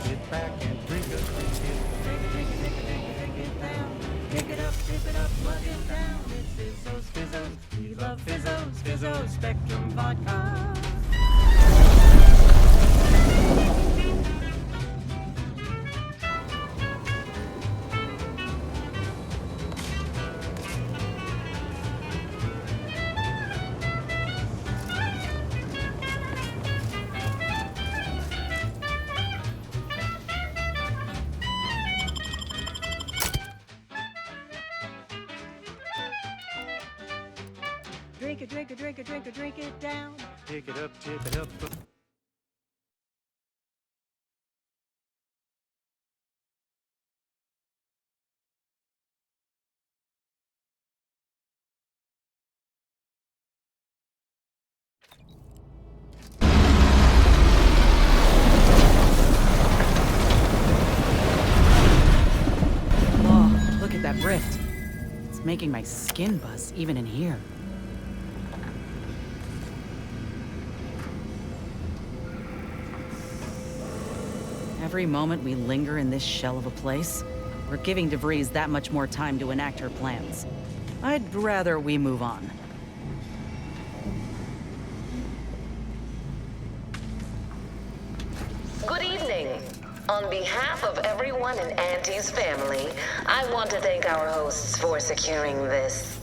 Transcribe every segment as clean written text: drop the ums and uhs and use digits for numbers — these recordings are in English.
sit back and drink a drink it. Drink it down. Pick it up, dip it up, plug it down. It's Fizzos, Fizzos. We love Fizzos, Fizzos, Spectrum Vodka. Drink it, drink it, drink it, drink it, drink it down. Pick it up, tip it up. Oh, look at that rift. It's making my skin buzz even in here. Every moment we linger in this shell of a place, we're giving DeVries that much more time to enact her plans. I'd rather we move on. Good evening. On behalf of everyone in Auntie's family, I want to thank our hosts for securing this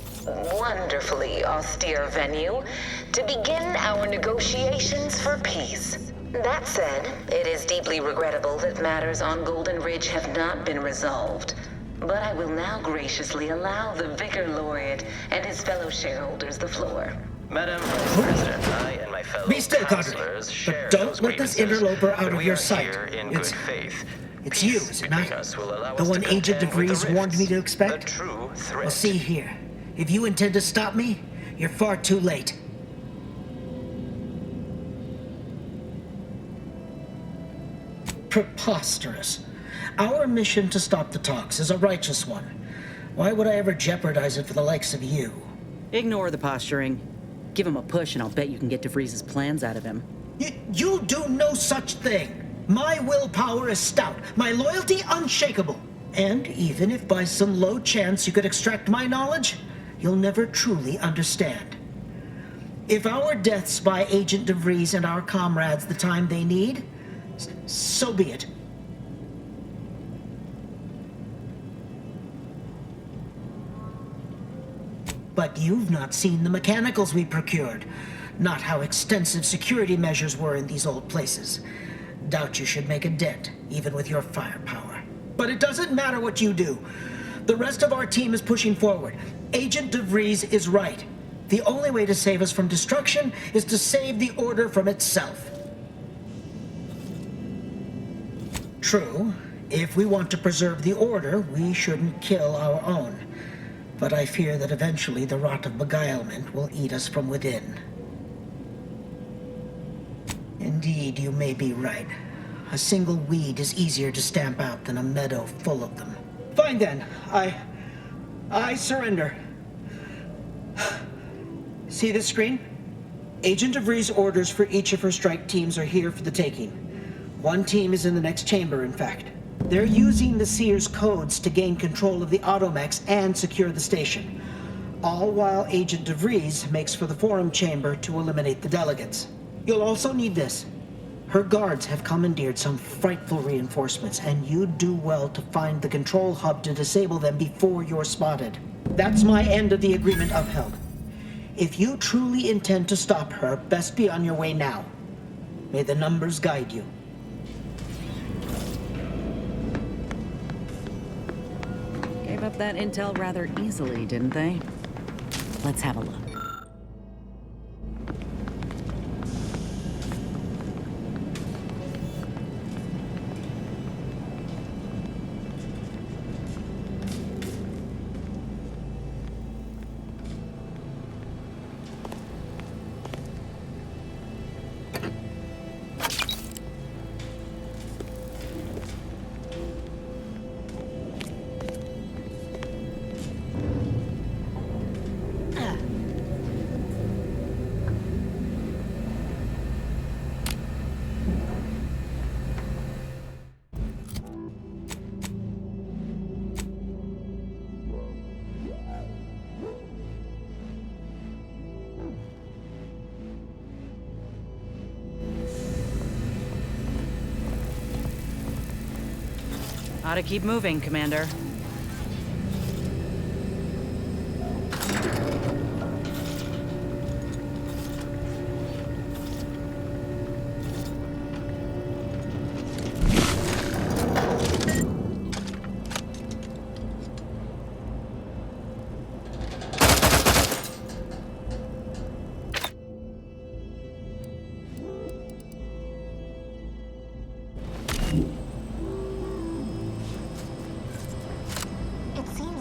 wonderfully austere venue to begin our negotiations for peace. That said, it is deeply regrettable that matters on Golden Ridge have not been resolved. But I will now graciously allow the Vicar Laureate and his fellow shareholders the floor. Madam Vice President, I and my fellow Be still, Carter. councilors But share don't those let this grievances, interloper out but of we your are sight. here in It's- good faith. It's Peace you, is it between not? us will allow The us one to Agent contend with DeVries the warned me rifts, to expect? a true threat. Well, see here. If you intend to stop me, you're far too late. Preposterous. Our mission to stop the talks is a righteous one. Why would I ever jeopardize it for the likes of you? Ignore the posturing. Give him a push and I'll bet you can get DeVries' plans out of him. You'll do no such thing. My willpower is stout, my loyalty unshakable. And even if by some low chance you could extract my knowledge, you'll never truly understand. If our deaths buy Agent DeVries and our comrades the time they need, so be it. But you've not seen the mechanicals we procured. Not how extensive security measures were in these old places. Doubt you should make a dent, even with your firepower. But it doesn't matter what you do. The rest of our team is pushing forward. Agent DeVries is right. The only way to save us from destruction is to save the Order from itself. True, if we want to preserve the Order, we shouldn't kill our own. But I fear that eventually the rot of beguilement will eat us from within. Indeed, you may be right. A single weed is easier to stamp out than a meadow full of them. Fine then. I surrender. See this screen? Agent DeVries' orders for each of her strike teams are here for the taking. One team is in the next chamber, in fact. They're using the Seer's codes to gain control of the automechs and secure the station. All while Agent DeVries makes for the forum chamber to eliminate the delegates. You'll also need this. Her guards have commandeered some frightful reinforcements, and you'd do well to find the control hub to disable them before you're spotted. That's my end of the agreement upheld. If you truly intend to stop her, best be on your way now. May the numbers guide you. Gave up that intel rather easily, didn't they? Let's have a look. Ought to keep moving, Commander.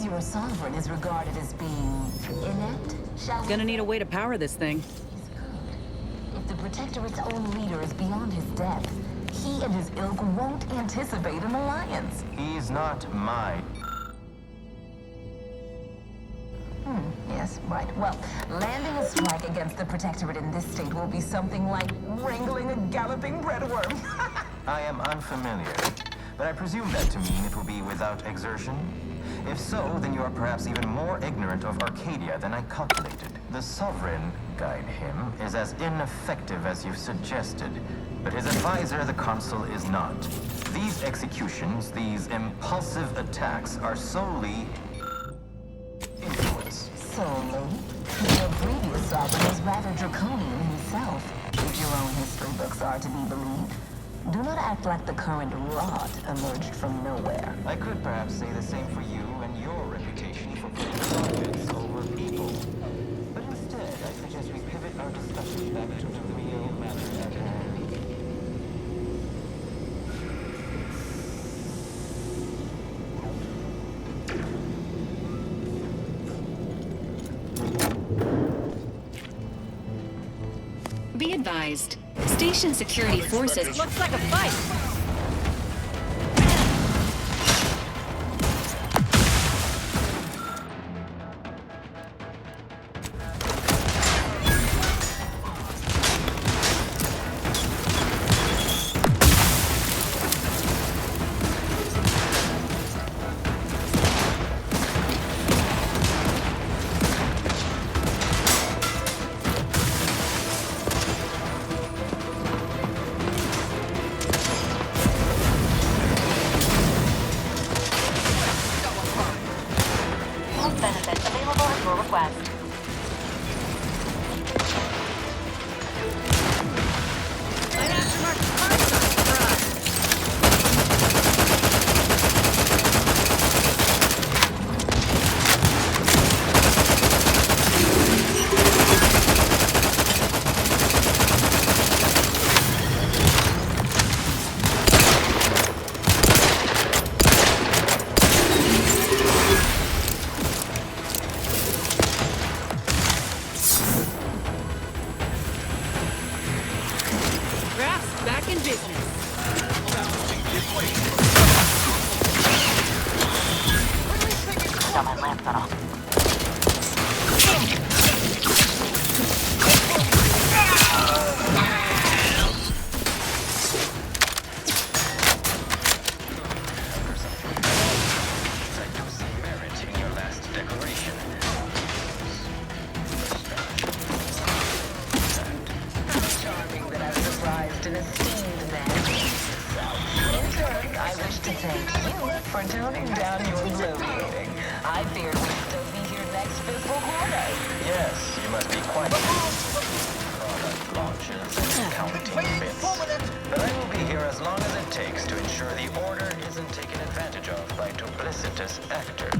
Your sovereign is regarded as being inept, shall we? Gonna need a way to power this thing. If the Protectorate's own leader is beyond his depth, he and his ilk won't anticipate an alliance. He's not my... Yes, right. Well, landing a strike against the Protectorate in this state will be something like wrangling a galloping breadworm. I am unfamiliar, but I presume that to mean it will be without exertion. If so, then you are perhaps even more ignorant of Arcadia than I calculated. The Sovereign, guide him, is as ineffective as you've suggested, but his advisor, the Consul, is not. These executions, these impulsive attacks, are solely... influence. Solely? Your previous sovereign was rather draconian himself, if your own history books are to be believed. Do not act like the current rot emerged from nowhere. I could perhaps say the same for you and your reputation for putting profits over people. But instead, I suggest we pivot our discussion back to the real matter at hand. Be advised. Station security forces... Looks like a fight! Benefits available at your request. Light aftermarket parts on surprise! Graph's back in business. Got my lamp cut off. I do see merit in your last declaration. Charming that I'm surprised and esteemed man. In turn, I wish to thank you for toning down your bloviating. I feared we'd still be here next fiscal quarter. Yes, you must be quite product launches and counting bits. But I will be here as long as it takes to ensure the order isn't taken advantage of by duplicitous actors.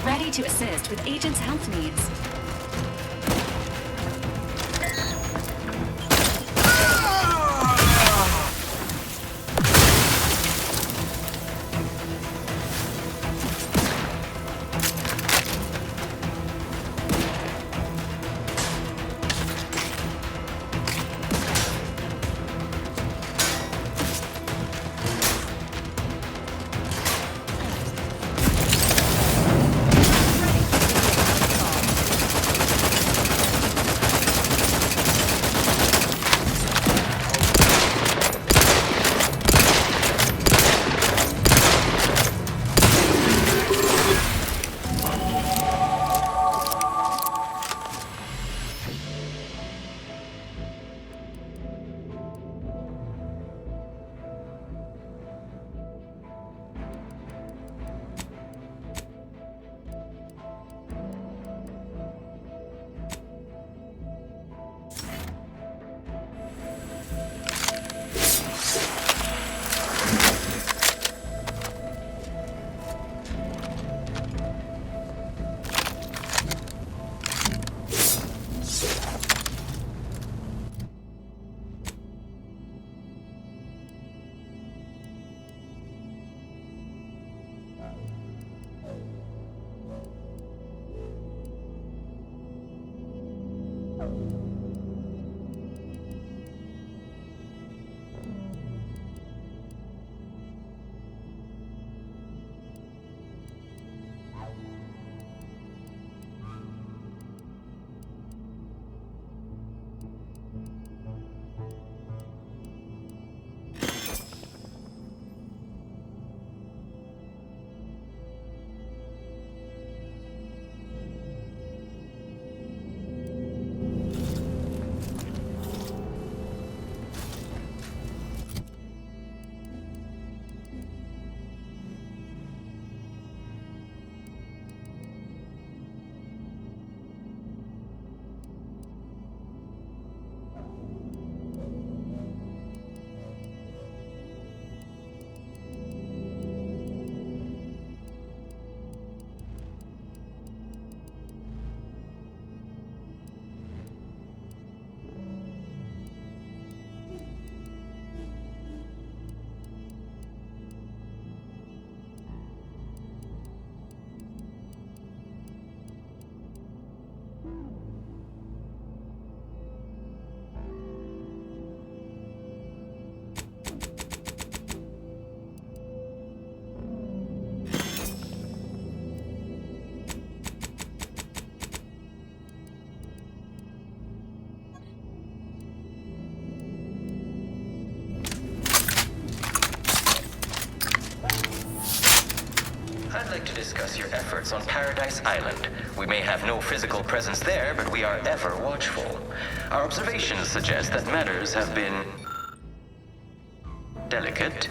Ready to assist with agents' health needs. I'd like to discuss your efforts on Paradise Island. We may have no physical presence there, but we are ever watchful. Our observations suggest that matters have been delicate.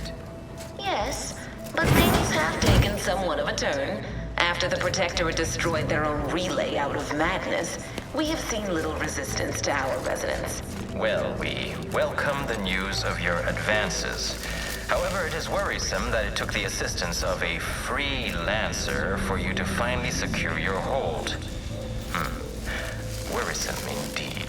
Yes, but things have taken somewhat of a turn. After the Protectorate destroyed their own relay out of madness, we have seen little resistance to our residents. Well, we welcome the news of your advances. However, it is worrisome that it took the assistance of a freelancer for you to finally secure your hold. Worrisome indeed.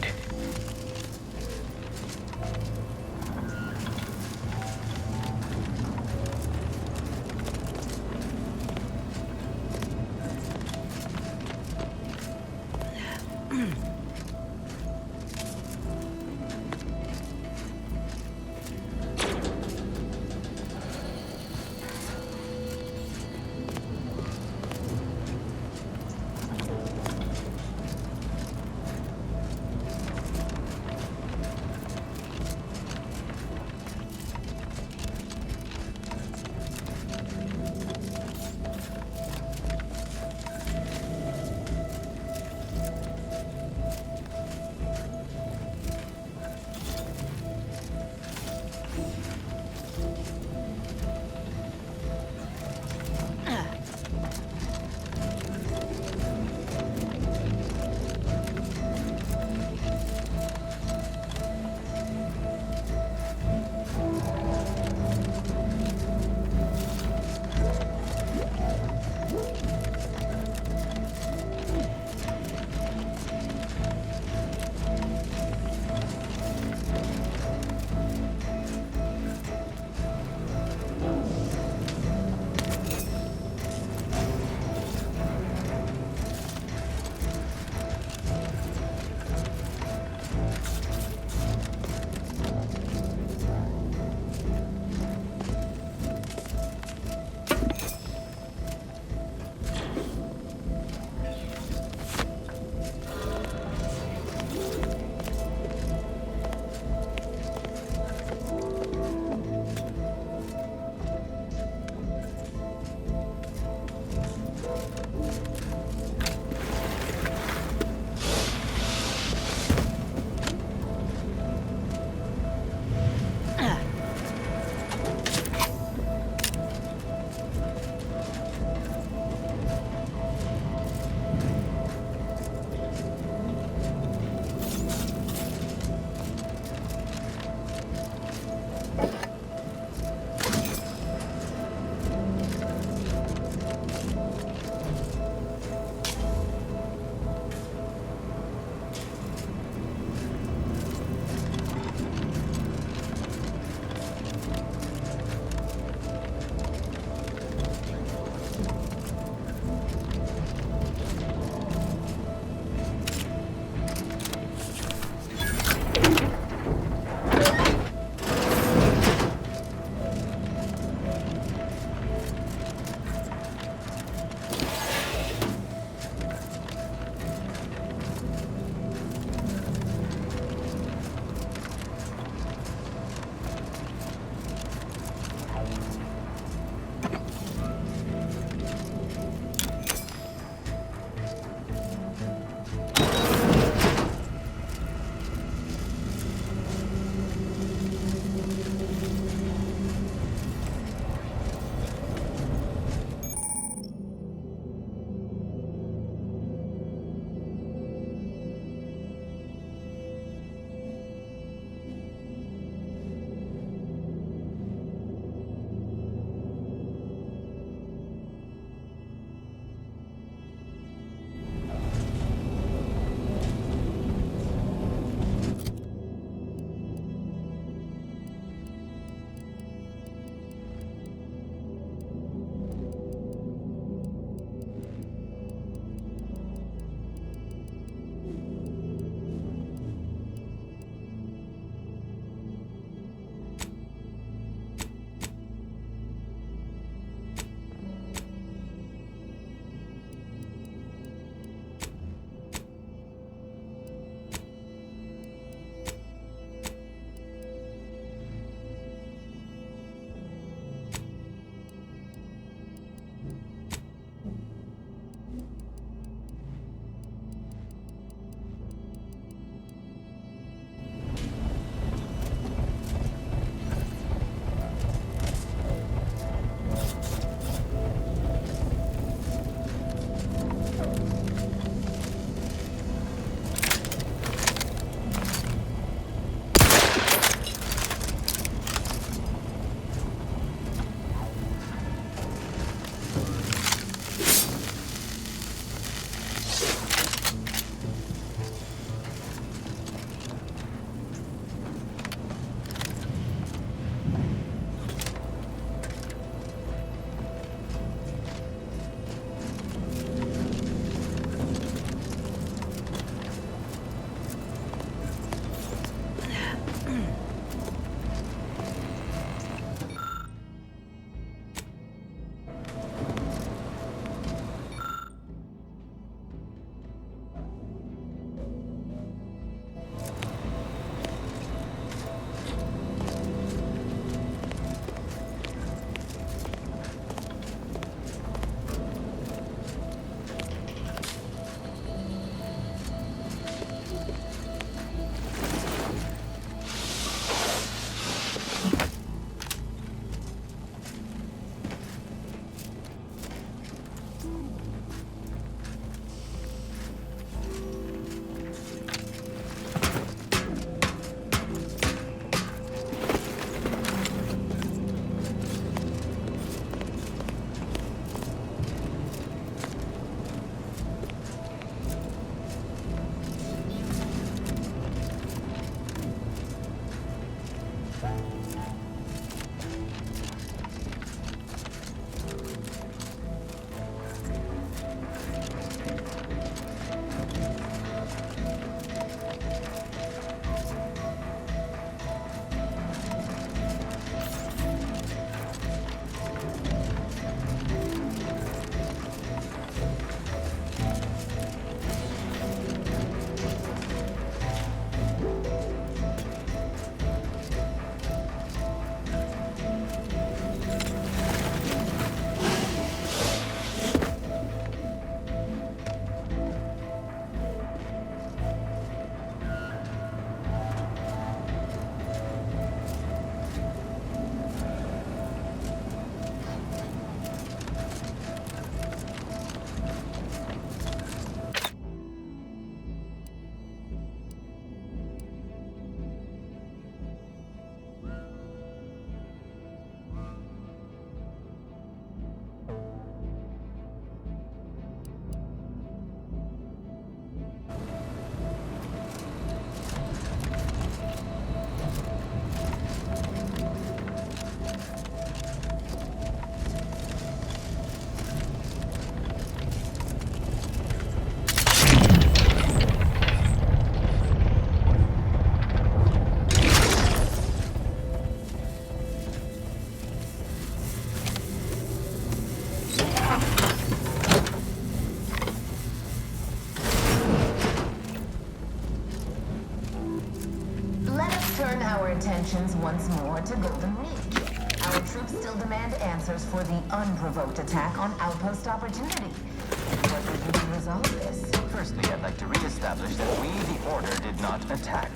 turn our attentions once more to Golden Ridge. Our troops still demand answers for the unprovoked attack on Outpost Opportunity. What would you do to resolve this? Firstly, I'd like to re-establish that we, the Order, did not attack.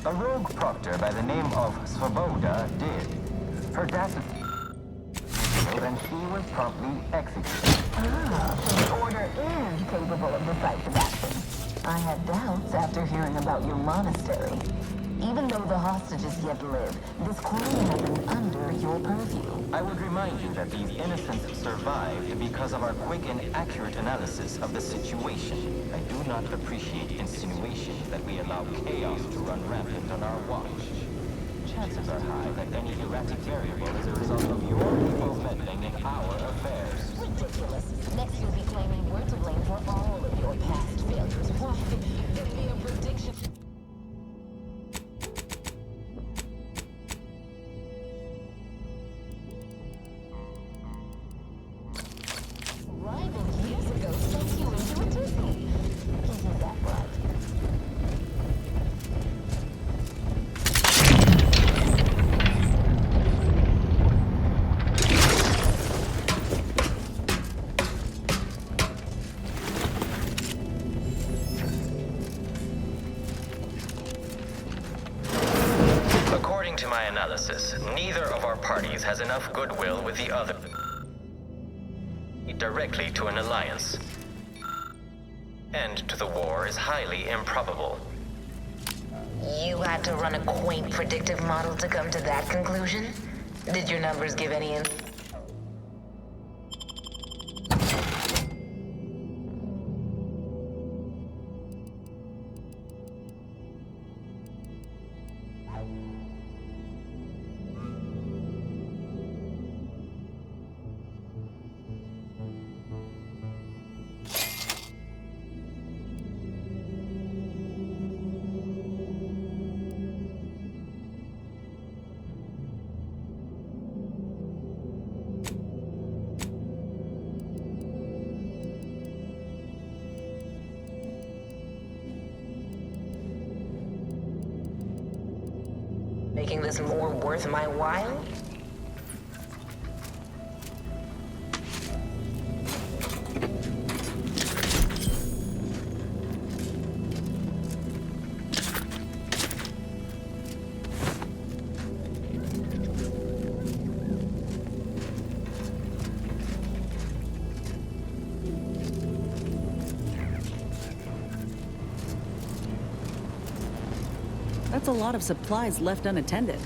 A rogue proctor by the name of Svoboda did. Her data revealed, and she was promptly executed. So the Order is capable of decisive action. I had doubts after hearing about your monastery. Even though the hostages yet live, this crime happened under your purview. I would remind you that these innocents survived because of our quick and accurate analysis of the situation. I do not appreciate insinuations that we allow chaos to run rampant on our watch. Chances are high that any erratic variable is a result of your people meddling in our affairs. Ridiculous. Next you'll be claiming we're to blame for all of your past failures. Why? It'll be a prediction. Rival years ago sent you into a Disney. Isn't that right? According to my analysis, neither of our parties has enough goodwill with the other directly to an alliance. End to the war is highly improbable. You had to run a quaint predictive model to come to that conclusion? Did your numbers give any in? Making this more worth my while? That's a lot of supplies left unattended.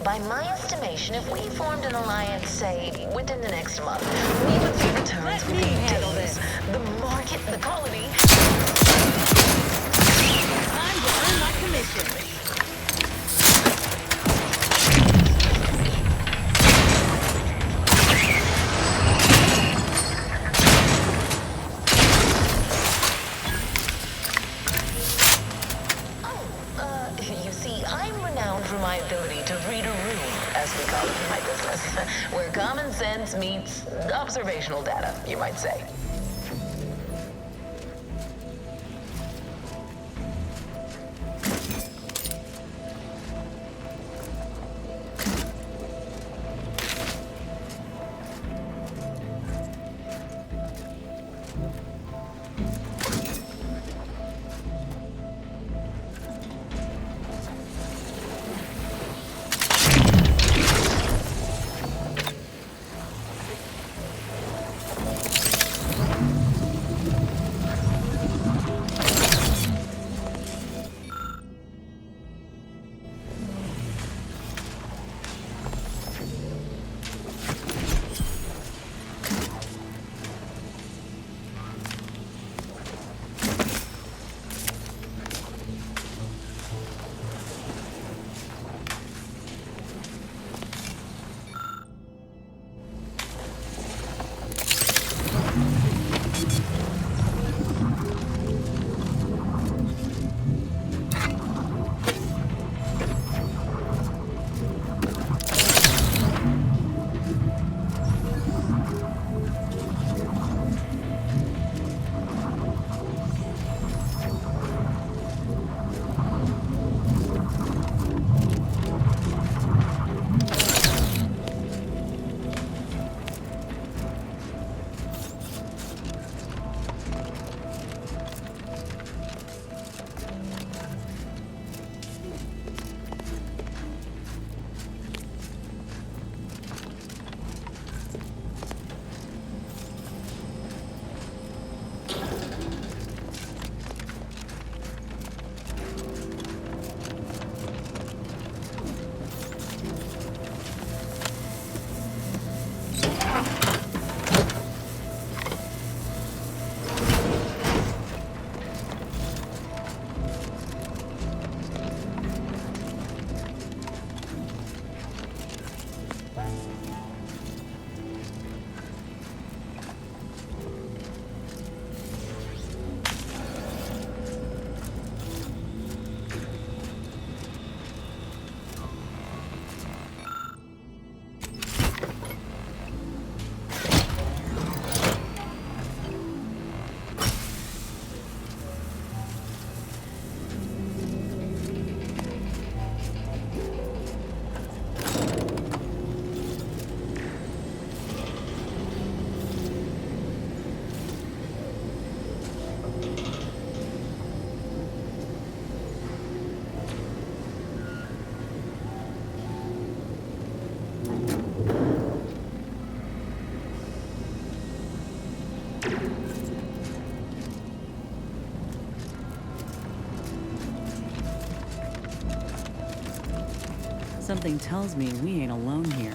By my estimation, if we formed an alliance, say, within the next month, we would see returns within days. The market, the colony... Time to earn my commission. You see, I'm renowned for my ability to read a room, as we call it in my business, where common sense meets observational data, you might say. Something tells me we ain't alone here.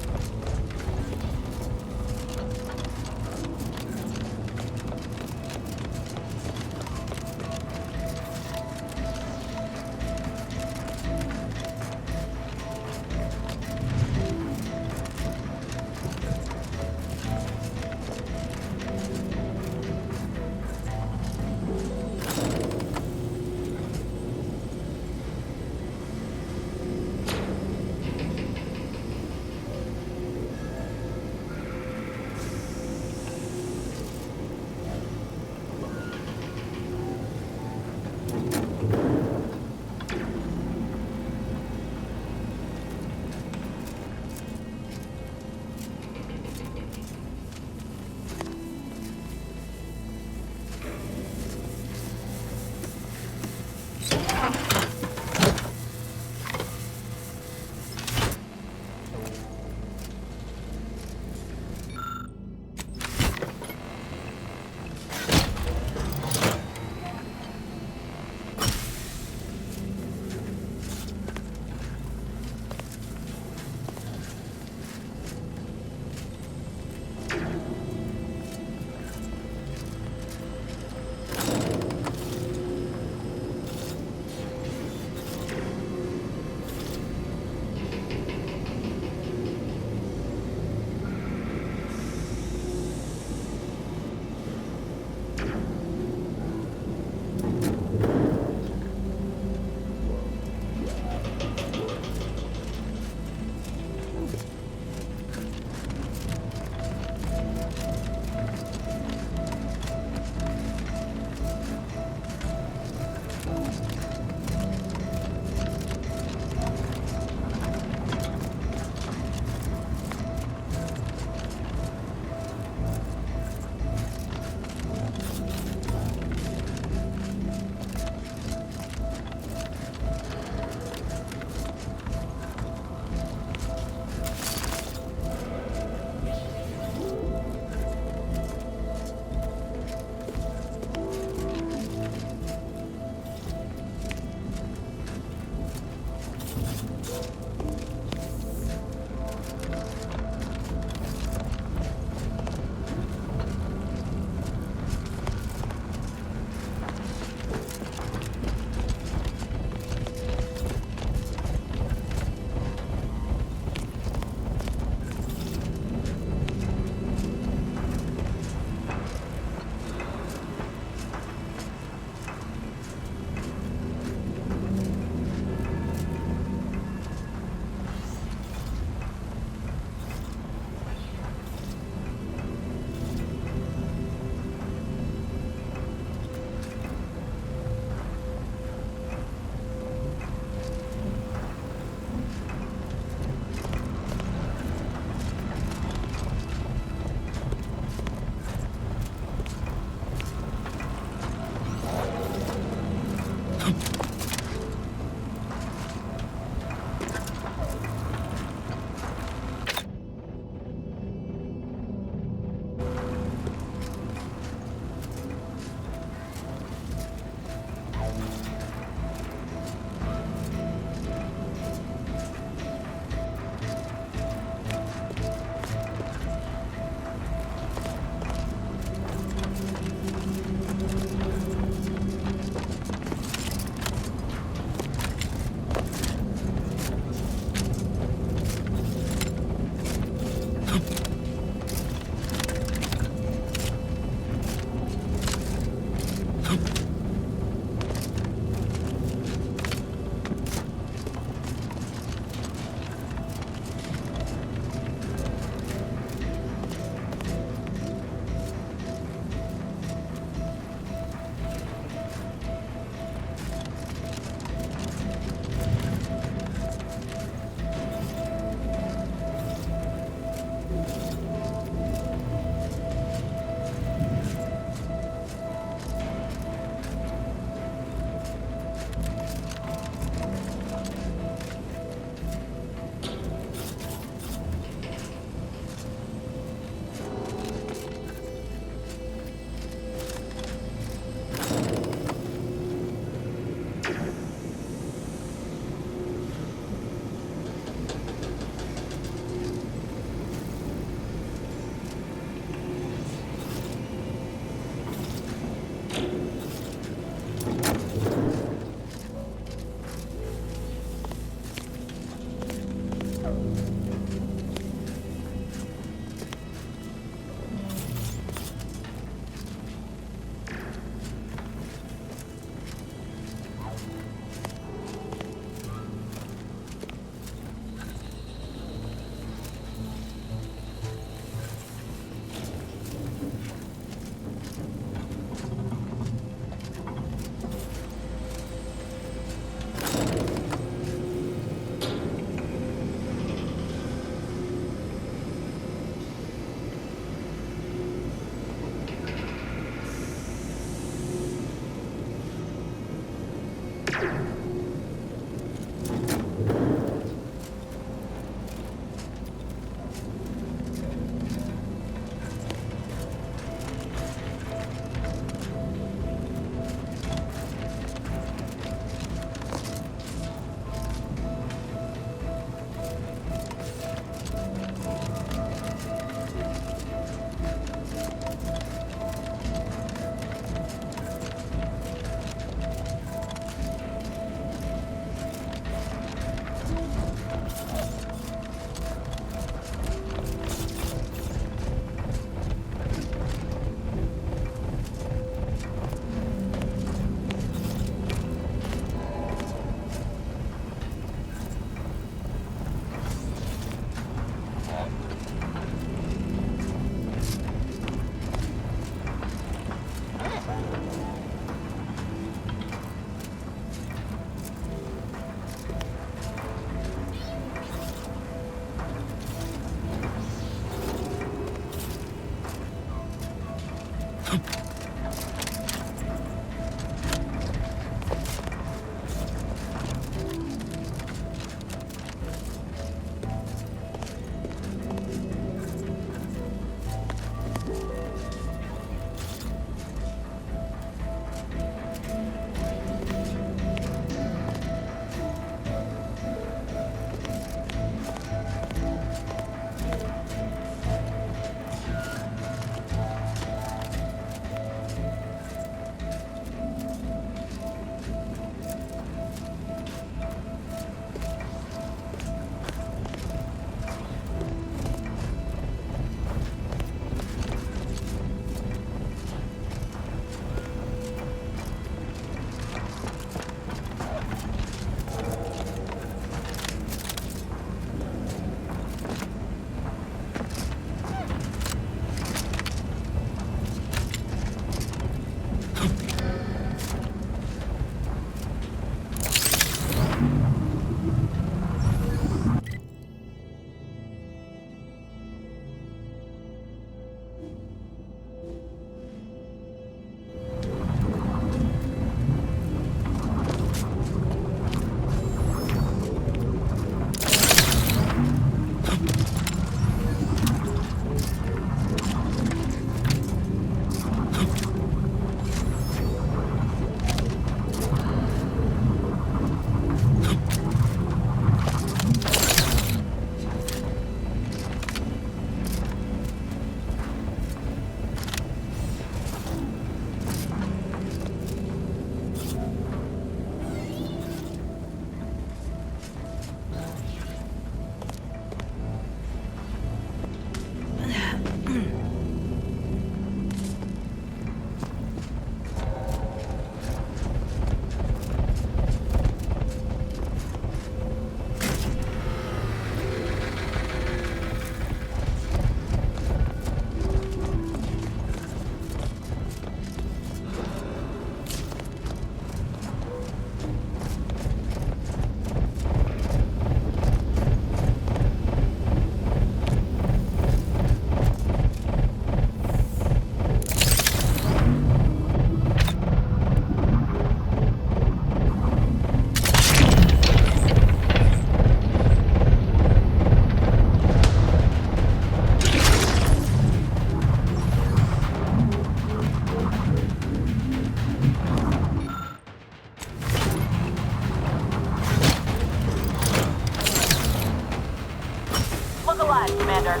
Look alive, Commander.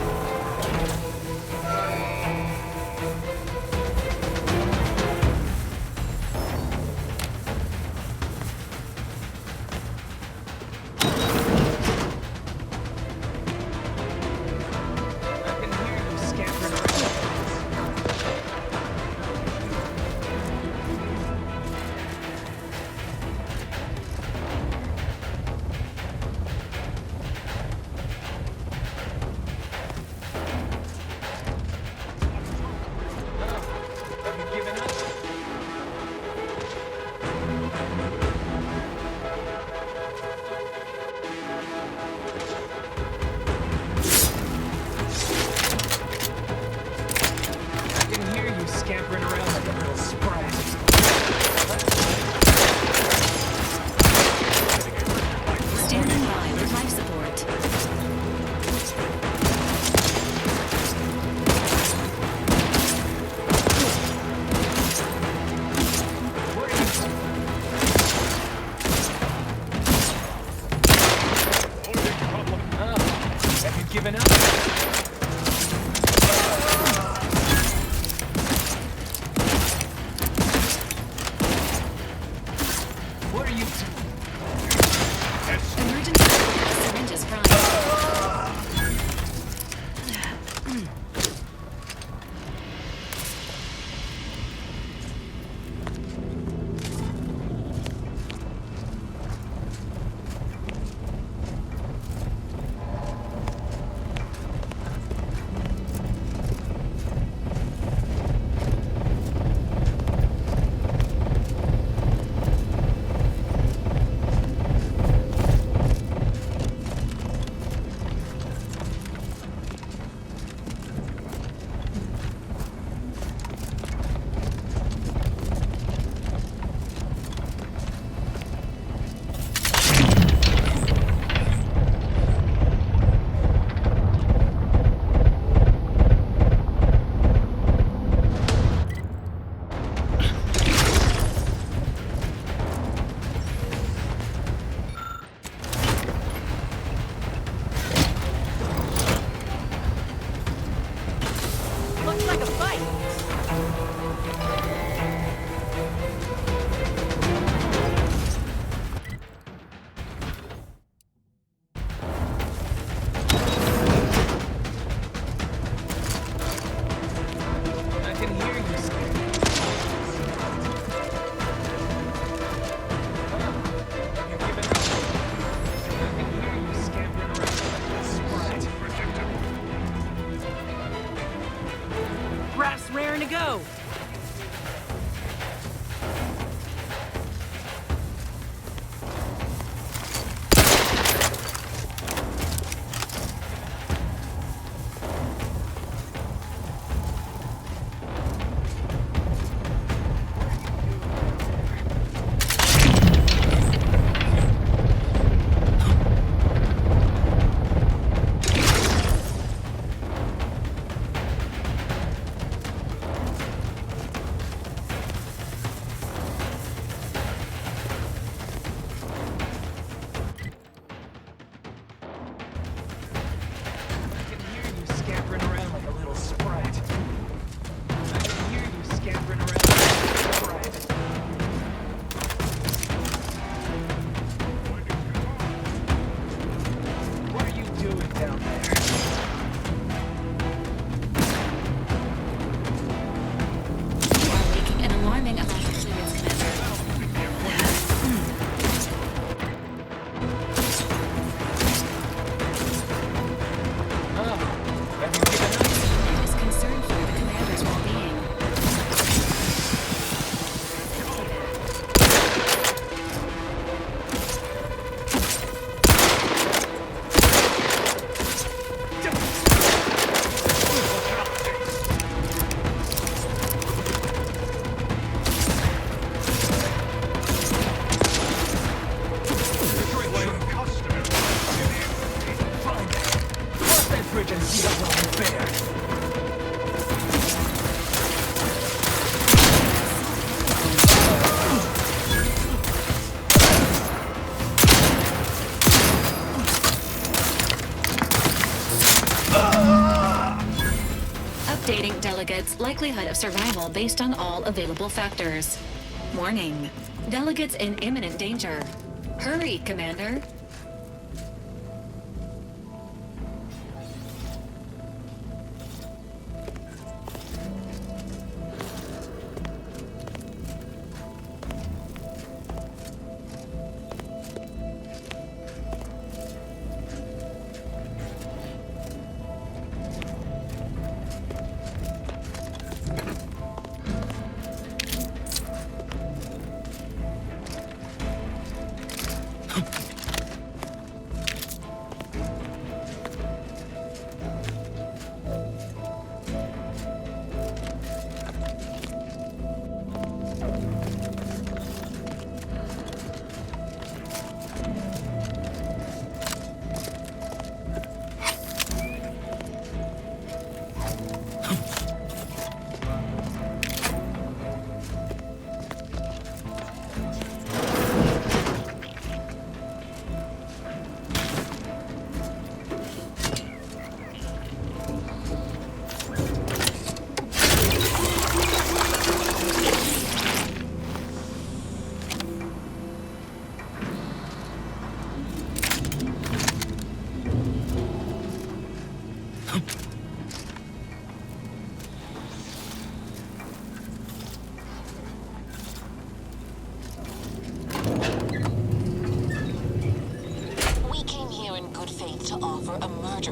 Standing by with life support. Have you given up? What are you doing? Emergency syringes prime. Looks like a fight. I can hear you screaming. Have you given up? I can hear you scampering around like a sprite. Brass raring to go. Updating delegates' likelihood of survival based on all available factors. Warning. Delegates in imminent danger. Hurry, Commander.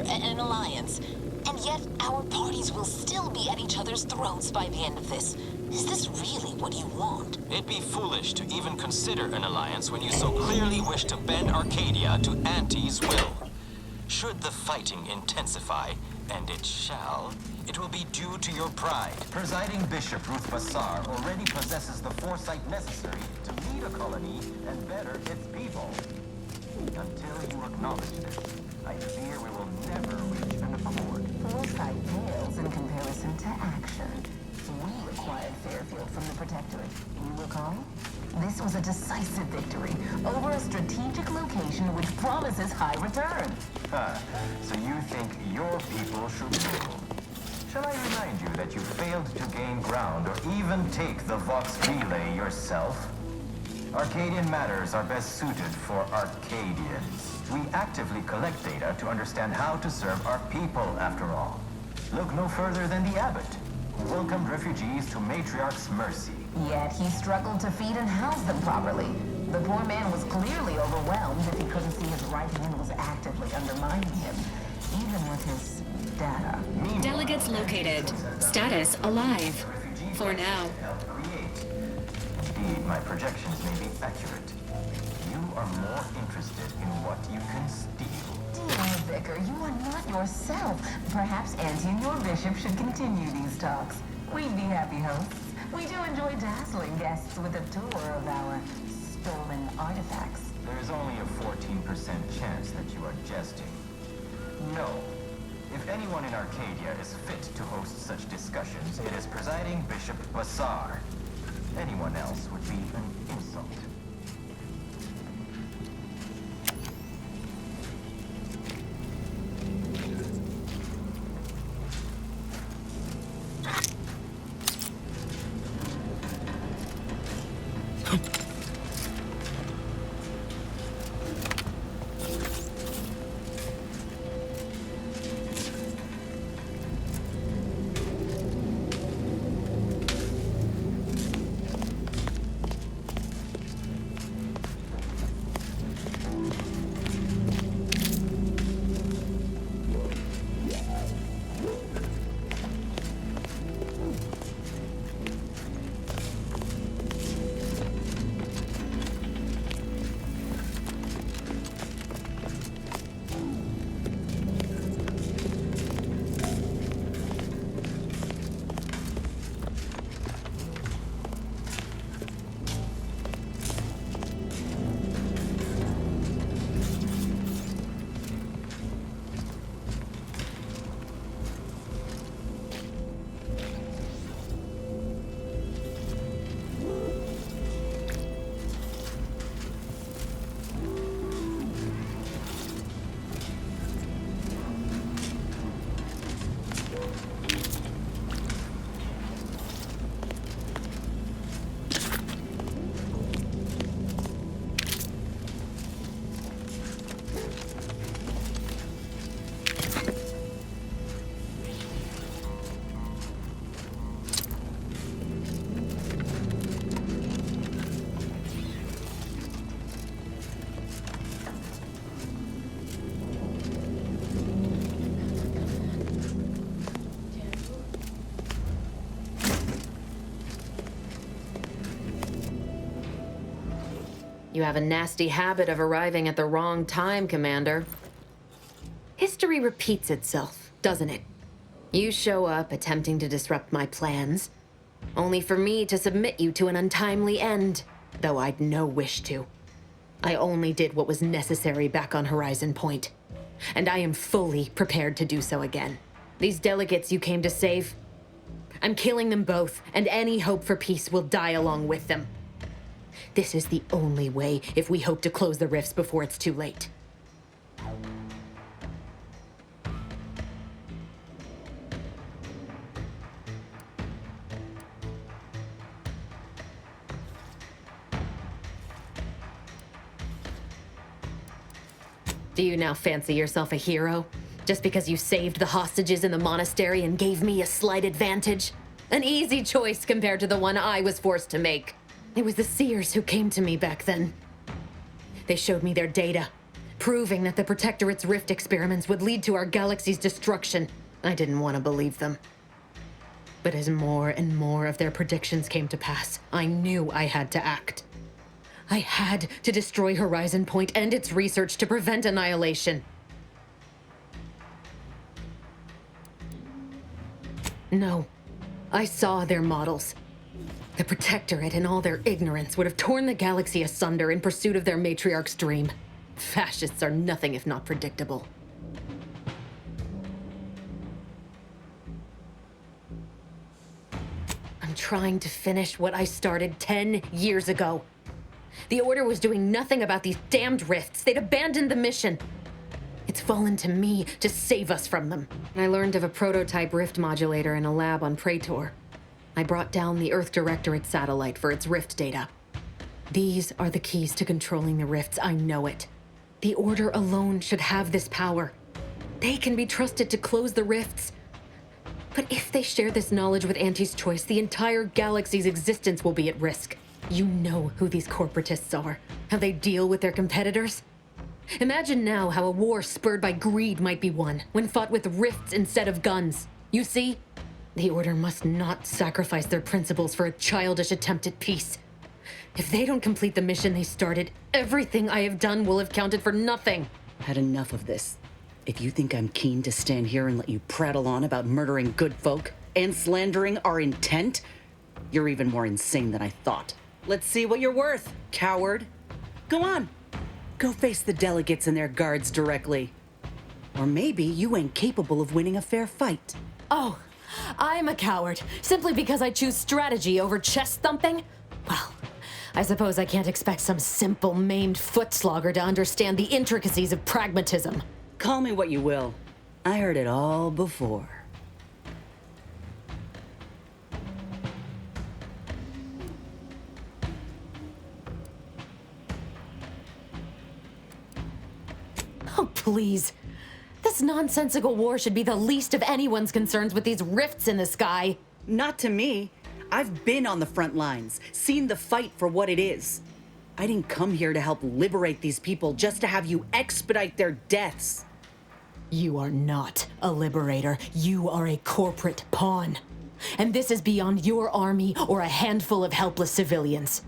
An alliance, and yet our parties will still be at each other's throats by the end of this. Is this really what you want? It'd be foolish to even consider an alliance when you so clearly wish to bend Arcadia to Auntie's will. Should the fighting intensify, and it shall, it will be due to your pride. Presiding Bishop Ruth Bassar already possesses the foresight necessary to lead a colony and better its people. Until you acknowledge this, I fear we will never reach an accord. Foresight pales in comparison to action. We acquired Fairfield from the Protectorate. You recall? This was a decisive victory over a strategic location which promises high return. So you think your people should rule? Shall I remind you that you failed to gain ground or even take the Vox Relay yourself? Arcadian matters are best suited for Arcadians. We actively collect data to understand how to serve our people, after all. Look no further than the abbot, who welcomed refugees to Matriarch's mercy. Yet he struggled to feed and house them properly. The poor man was clearly overwhelmed if he couldn't see his right hand was actively undermining him, even with his data. Delegates located. Status alive. For now. Indeed, my projections may be accurate. You are more interested in what you can steal. Dear Vicar, you are not yourself. Perhaps Auntie and your bishop should continue these talks. We'd be happy hosts. We do enjoy dazzling guests with a tour of our stolen artifacts. There is only a 14% chance that you are jesting. No. If anyone in Arcadia is fit to host such discussions, it is presiding Bishop Bassar. Anyone else would be an insult. You have a nasty habit of arriving at the wrong time, Commander. History repeats itself, doesn't it? You show up attempting to disrupt my plans, only for me to submit you to an untimely end, though I'd no wish to. I only did what was necessary back on Horizon Point, and I am fully prepared to do so again. These delegates you came to save, I'm killing them both, and any hope for peace will die along with them. This is the only way if we hope to close the rifts before it's too late. Do you now fancy yourself a hero? Just because you saved the hostages in the monastery and gave me a slight advantage? An easy choice compared to the one I was forced to make. It was the Seers who came to me back then. They showed me their data, proving that the Protectorate's rift experiments would lead to our galaxy's destruction. I didn't want to believe them. But as more and more of their predictions came to pass, I knew I had to act. I had to destroy Horizon Point and its research to prevent annihilation. No, I saw their models. The Protectorate, in all their ignorance, would have torn the galaxy asunder in pursuit of their matriarch's dream. Fascists are nothing if not predictable. I'm trying to finish what I started 10 years ago. The Order was doing nothing about these damned rifts. They'd abandoned the mission. It's fallen to me to save us from them. I learned of a prototype rift modulator in a lab on Praetor. I brought down the Earth Directorate satellite for its rift data. These are the keys to controlling the rifts, I know it. The Order alone should have this power. They can be trusted to close the rifts. But if they share this knowledge with Auntie's Choice, the entire galaxy's existence will be at risk. You know who these corporatists are, how they deal with their competitors. Imagine now how a war spurred by greed might be won when fought with rifts instead of guns. You see? The Order must not sacrifice their principles for a childish attempt at peace. If they don't complete the mission they started, everything I have done will have counted for nothing. Had enough of this. If you think I'm keen to stand here and let you prattle on about murdering good folk and slandering our intent, you're even more insane than I thought. Let's see what you're worth, coward. Go on. Go face the delegates and their guards directly. Or maybe you ain't capable of winning a fair fight. Oh, I'm a coward, simply because I choose strategy over chest thumping? Well, I suppose I can't expect some simple, maimed foot-slogger to understand the intricacies of pragmatism. Call me what you will. I heard it all before. Oh, please. This nonsensical war should be the least of anyone's concerns with these rifts in the sky. Not to me. I've been on the front lines, seen the fight for what it is. I didn't come here to help liberate these people just to have you expedite their deaths. You are not a liberator. You are a corporate pawn. And this is beyond your army or a handful of helpless civilians.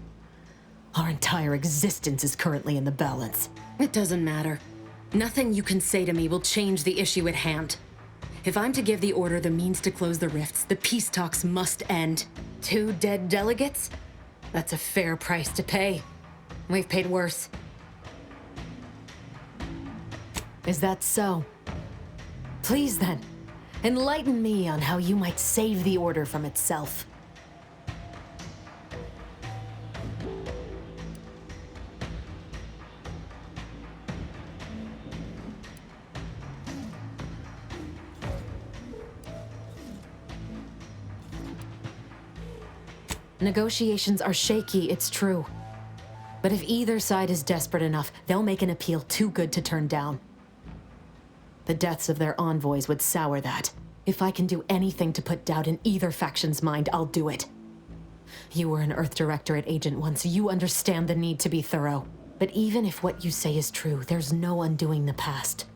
Our entire existence is currently in the balance. It doesn't matter. Nothing you can say to me will change the issue at hand. If I'm to give the Order the means to close the rifts, the peace talks must end. 2 dead delegates? That's a fair price to pay. We've paid worse. Is that so? Please then, enlighten me on how you might save the Order from itself. Negotiations are shaky, it's true. But if either side is desperate enough, they'll make an appeal too good to turn down. The deaths of their envoys would sour that. If I can do anything to put doubt in either faction's mind, I'll do it. You were an Earth Directorate agent once. You understand the need to be thorough. But even if what you say is true, there's no undoing the past.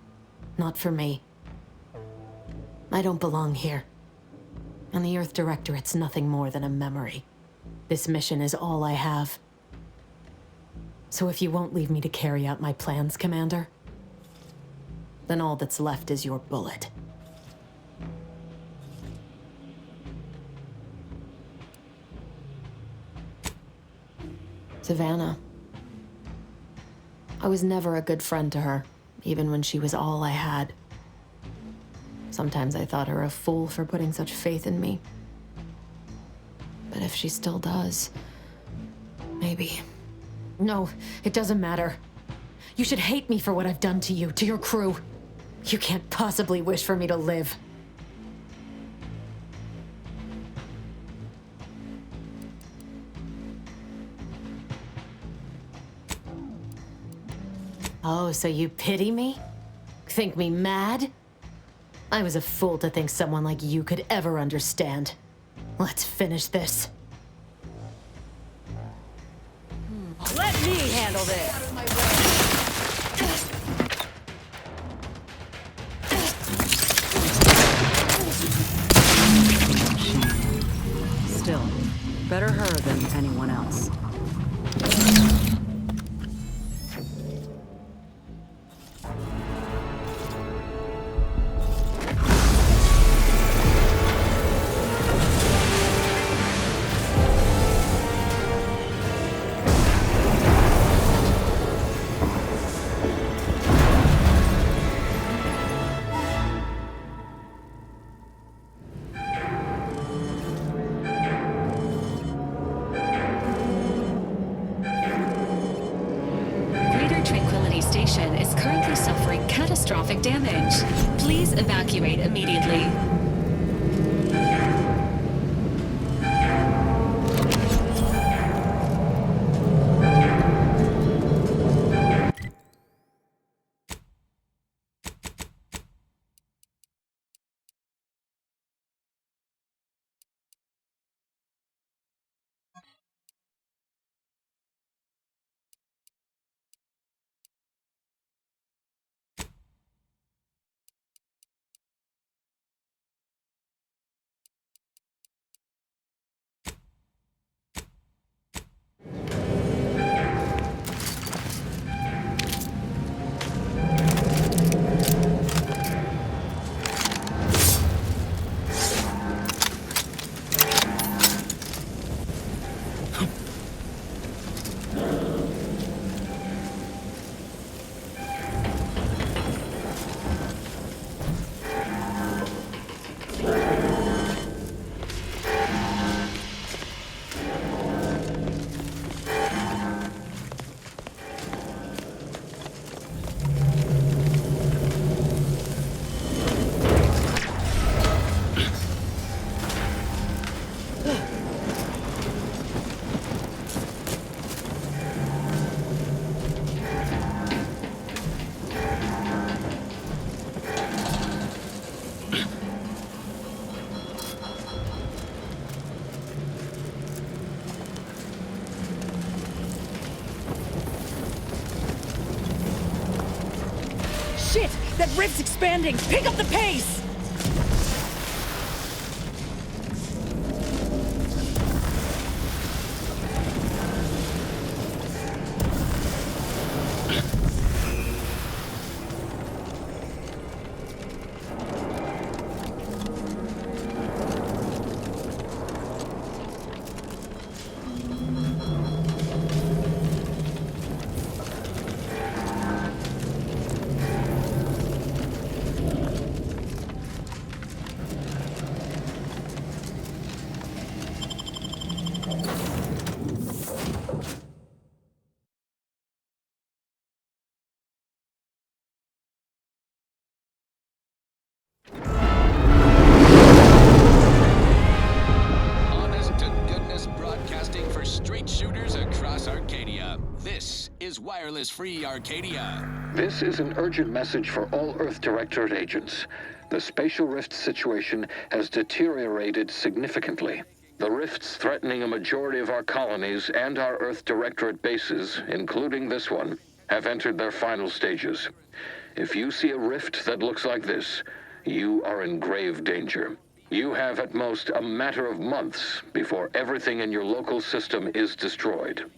Not for me. I don't belong here. And the Earth Directorate's nothing more than a memory. This mission is all I have. So if you won't leave me to carry out my plans, Commander, then all that's left is your bullet. Savannah. I was never a good friend to her, even when she was all I had. Sometimes I thought her a fool for putting such faith in me. But if she still does, maybe. No, it doesn't matter. You should hate me for what I've done to you, to your crew. You can't possibly wish for me to live. Oh, so you pity me? Think me mad? I was a fool to think someone like you could ever understand. Let's finish this. Let me handle this! Still, better her than anyone else. Station is currently suffering catastrophic damage. Please evacuate immediately. Shit! That rift's expanding! Pick up the pace! Wireless free Arcadia. This is an urgent message for all Earth Directorate agents. The spatial rift situation has deteriorated significantly. The rifts threatening a majority of our colonies and our Earth Directorate bases, including this one, have entered their final stages. If you see a rift that looks like this, you are in grave danger. You have at most a matter of months before everything in your local system is destroyed.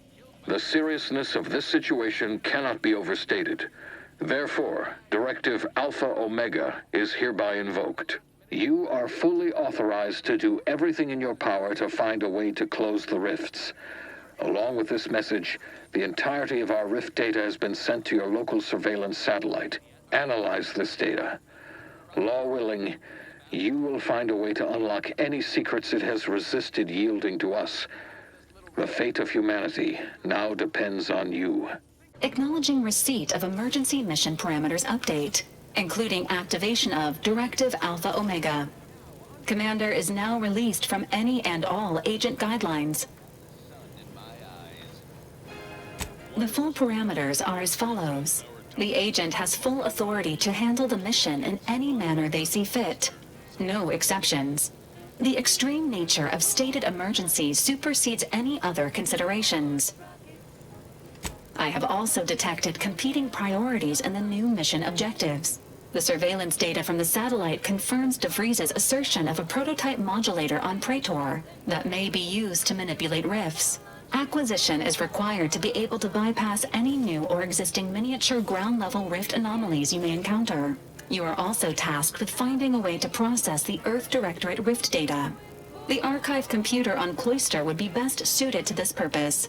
The seriousness of this situation cannot be overstated. Therefore, Directive Alpha Omega is hereby invoked. You are fully authorized to do everything in your power to find a way to close the rifts. Along with this message, the entirety of our rift data has been sent to your local surveillance satellite. Analyze this data. Law willing, you will find a way to unlock any secrets it has resisted yielding to us. The fate of humanity now depends on you. Acknowledging receipt of emergency mission parameters update, including activation of Directive Alpha Omega. Commander is now released from any and all agent guidelines. The full parameters are as follows. The agent has full authority to handle the mission in any manner they see fit. No exceptions. The extreme nature of stated emergencies supersedes any other considerations. I have also detected competing priorities in the new mission objectives. The surveillance data from the satellite confirms DeVries's assertion of a prototype modulator on Praetor that may be used to manipulate rifts. Acquisition is required to be able to bypass any new or existing miniature ground-level rift anomalies you may encounter. You are also tasked with finding a way to process the Earth Directorate rift data. The archive computer on Cloister would be best suited to this purpose.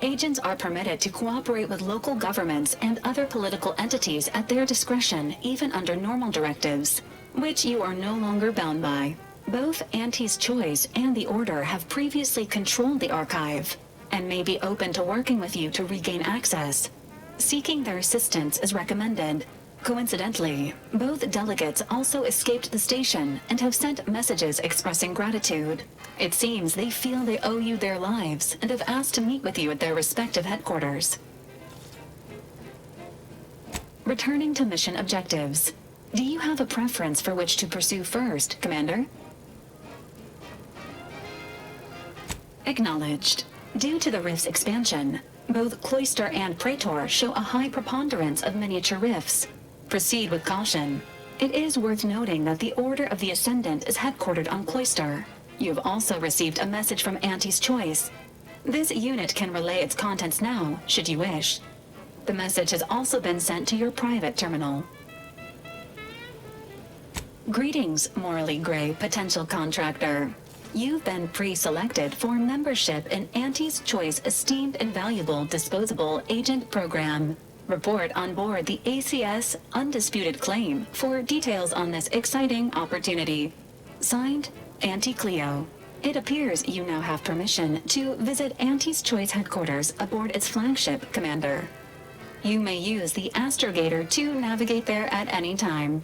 Agents are permitted to cooperate with local governments and other political entities at their discretion, even under normal directives, which you are no longer bound by. Both Auntie's Choice and the Order have previously controlled the archive, and may be open to working with you to regain access. Seeking their assistance is recommended. Coincidentally, both delegates also escaped the station and have sent messages expressing gratitude. It seems they feel they owe you their lives and have asked to meet with you at their respective headquarters. Returning to mission objectives. Do you have a preference for which to pursue first, Commander? Acknowledged. Due to the rift's expansion, both Cloister and Praetor show a high preponderance of miniature rifts. Proceed with caution. It is worth noting that the Order of the Ascendant is headquartered on Cloister. You have also received a message from Auntie's Choice. This unit can relay its contents now, should you wish. The message has also been sent to your private terminal. Greetings, morally gray potential contractor. You've been pre-selected for membership in Auntie's Choice Esteemed and Valuable Disposable Agent Program. Report on board the ACS Undisputed Claim for details on this exciting opportunity. Signed, Auntie Cleo. It appears you now have permission to visit Auntie's Choice headquarters aboard its flagship, Commander. You may use the astrogator to navigate there at any time.